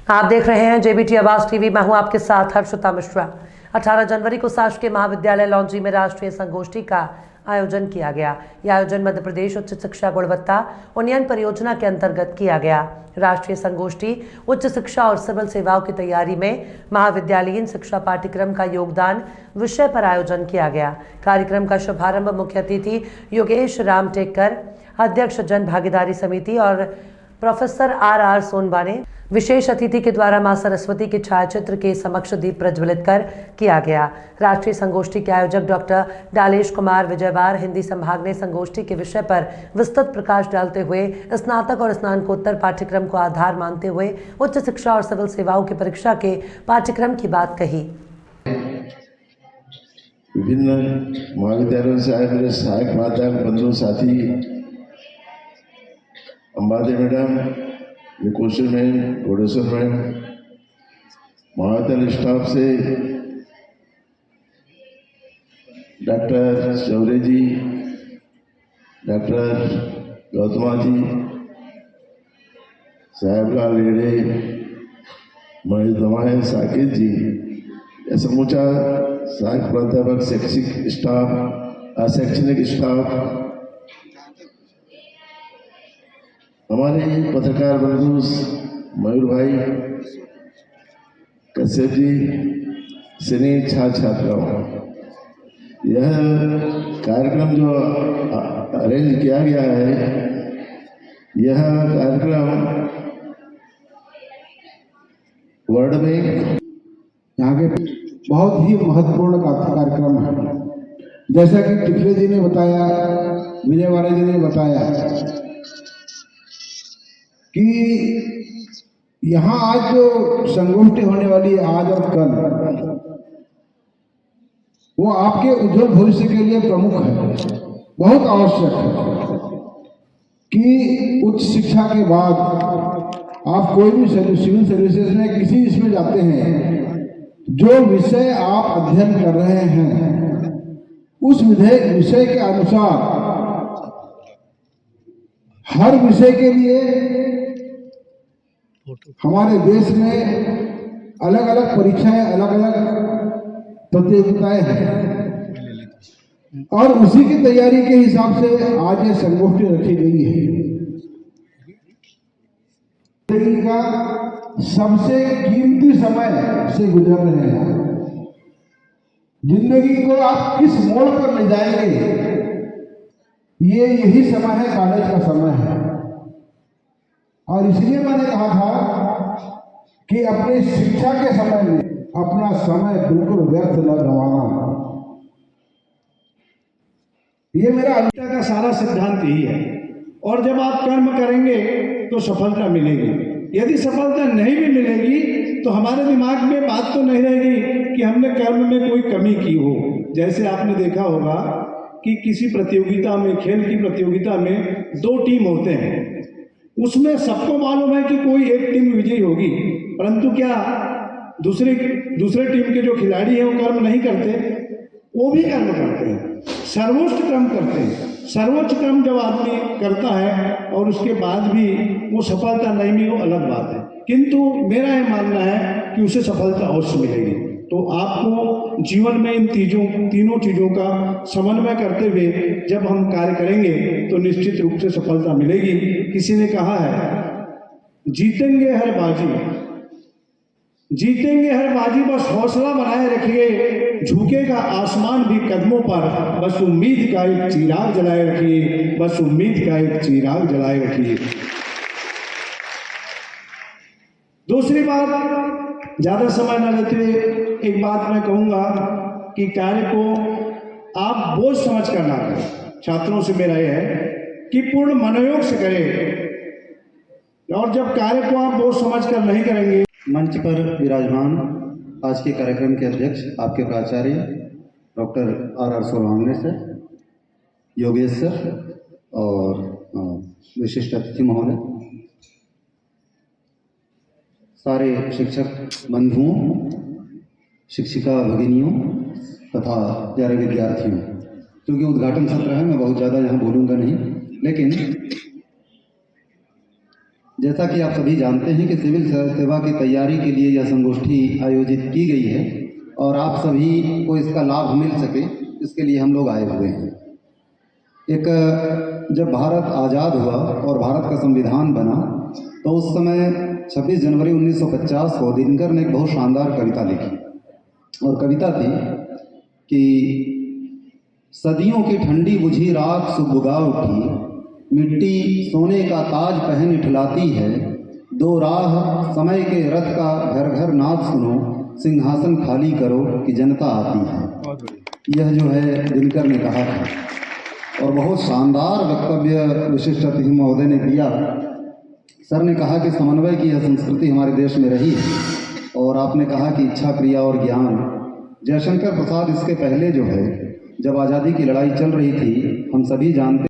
आप देख रहे हैं जेबीटी आवाज टीवी। मैं हूं आपके साथ हर्षिता मिश्रा। 18 जनवरी को शासकीय महाविद्यालय लॉन्जी में राष्ट्रीय संगोष्ठी का आयोजन किया गया। यह आयोजन मध्य प्रदेश उच्च शिक्षा गुणवत्ता उन्नयन परियोजना के अंतर्गत किया गया। राष्ट्रीय संगोष्ठी उच्च शिक्षा और सिविल सेवाओं की तैयारी में महाविद्यालयीन शिक्षा पाठ्यक्रम का योगदान विषय पर आयोजन किया गया। कार्यक्रम का शुभारंभ मुख्य अतिथि योगेश राम टेक्कर, अध्यक्ष जन भागीदारी समिति और प्रोफेसर आर सोनबा ने विशेष अतिथि के द्वारा मां सरस्वती के छायाचित्र के समक्ष दीप प्रज्वलित कर किया गया। राष्ट्रीय संगोष्ठी के आयोजक डॉक्टर डालेश कुमार विजयवार हिंदी संभाग ने संगोष्ठी के विषय पर विस्तृत प्रकाश डालते हुए स्नातक और स्नातकोत्तर पाठ्यक्रम को आधार मानते हुए उच्च शिक्षा और सिविल सेवाओं की परीक्षा के पाठ्यक्रम की बात कही। विभिन्न महाविद्यालयों से आए मेरे सहायक प्राध्यापक बंधु साथी Ambade madam, Nikoshar ma'am, Ghodeshwar ma'am, महाविद्यालय स्टाफ से डॉक्टर चौरे जी, डॉक्टर गौतमा जी, साहेबलाल लेड़े, महेश दमाए, साकिब जी, यह समूचा सहायक प्राध्यापक, शैक्षिक स्टाफ, अशैक्षणिक स्टाफ, हमारे पत्रकार बंधु मयूर भाई, कश्यप जी, सैनी छात्राओं, यह कार्यक्रम जो अरेंज किया गया है, यह कार्यक्रम वर्ल्ड में यहाँ के बहुत ही महत्वपूर्ण कार्यक्रम है। जैसा कि टिकले जी ने बताया, विजयवाड़ा जी ने बताया कि यहाँ आज जो संगोष्ठी होने वाली है आज और कल, वो आपके उज्जवल भविष्य के लिए प्रमुख है, बहुत आवश्यक है कि उच्च शिक्षा के बाद आप कोई भी सिविल सर्विसेज में किसी इसमें जाते हैं, जो विषय आप अध्ययन कर रहे हैं उस विषय के अनुसार हर विषय के लिए हमारे देश में अलग अलग परीक्षाएं, अलग अलग प्रतियोगिताएं हैं और उसी की तैयारी के हिसाब से आज ये संगोष्ठी रखी गई है। जिंदगी का सबसे कीमती समय से गुजर रहे हैं। जिंदगी को आप किस मोड़ पर ले जाएंगे, यही समय है, कॉलेज का समय है। और इसलिए मैंने कहा था कि अपनी शिक्षा के समय में अपना समय बिल्कुल व्यर्थ न गंवाना। ये मेरा अल्टा का सारा सिद्धांत यही है। और जब आप कर्म करेंगे तो सफलता मिलेगी। यदि सफलता नहीं भी मिलेगी तो हमारे दिमाग में बात तो नहीं रहेगी कि हमने कर्म में कोई कमी की हो। जैसे आपने देखा होगा कि किसी प्रतियोगिता में, खेल की प्रतियोगिता में 2 टीम होते हैं, उसमें सबको मालूम है कि कोई एक टीम विजयी होगी, परंतु क्या दूसरे टीम के जो खिलाड़ी हैं वो कर्म नहीं करते? वो भी कर्म करते हैं, सर्वोच्च कर्म करते हैं। सर्वोच्च कर्म जब आदमी करता है और उसके बाद भी वो सफलता नहीं मिली, वो अलग बात है, किंतु मेरा ये मानना है कि उसे सफलता अवश्य मिलेगी। तो आपको जीवन में इन तीनों चीज़ों का समन्वय करते हुए जब हम कार्य करेंगे तो निश्चित रूप से सफलता मिलेगी। किसी ने कहा है, जीतेंगे हर बाजी, जीतेंगे हर बाजी, बस हौसला बनाए रखिए, झुकेगा आसमान भी कदमों पर, बस उम्मीद का एक चिराग जलाए रखिए, बस उम्मीद का एक चिराग जलाए रखिए। दूसरी बात, ज्यादा समय न लेते हुए एक बात मैं कहूंगा कि कार्य को आप बोझ समझ कर ना करें। छात्रों से मेरा यह है कि पूर्ण मनोयोग से करें, और जब कार्य को आप बोझ समझ कर नहीं करेंगे। मंच पर विराजमान आज के कार्यक्रम के अध्यक्ष आपके प्राचार्य doctor R Solwangne sir, Yogesh sir और विशिष्ट अतिथि महोदय, सारे शिक्षक बंधुओं, शिक्षिका भगिनियों तथा प्यारे विद्यार्थियों, क्योंकि उद्घाटन सत्र है मैं बहुत ज़्यादा यहाँ बोलूँगा नहीं, लेकिन जैसा कि आप सभी जानते हैं कि सिविल सेवा की तैयारी के लिए यह संगोष्ठी आयोजित की गई है और आप सभी को इसका लाभ मिल सके इसके लिए हम लोग आए हुए हैं। एक जब भारत आज़ाद हुआ और भारत का संविधान बना तो उस समय 26 जनवरी 1950 को दिनकर ने एक बहुत शानदार कविता लिखी और कविता थी कि सदियों की ठंडी बुझी रात सुबुगा उठी, मिट्टी सोने का ताज पहन इठलाती है, दो राह समय के रथ का घर घर नाद सुनो, सिंहासन खाली करो कि जनता आती है। यह जो है दिनकर ने कहा था और बहुत शानदार वक्तव्य विशिष्ट अतिथि महोदय ने दिया। सर ने कहा कि समन्वय की यह संस्कृति हमारे देश में रही है और आपने कहा कि इच्छा क्रिया और ज्ञान। जयशंकर प्रसाद इसके पहले जो है जब आज़ादी की लड़ाई चल रही थी हम सभी जानते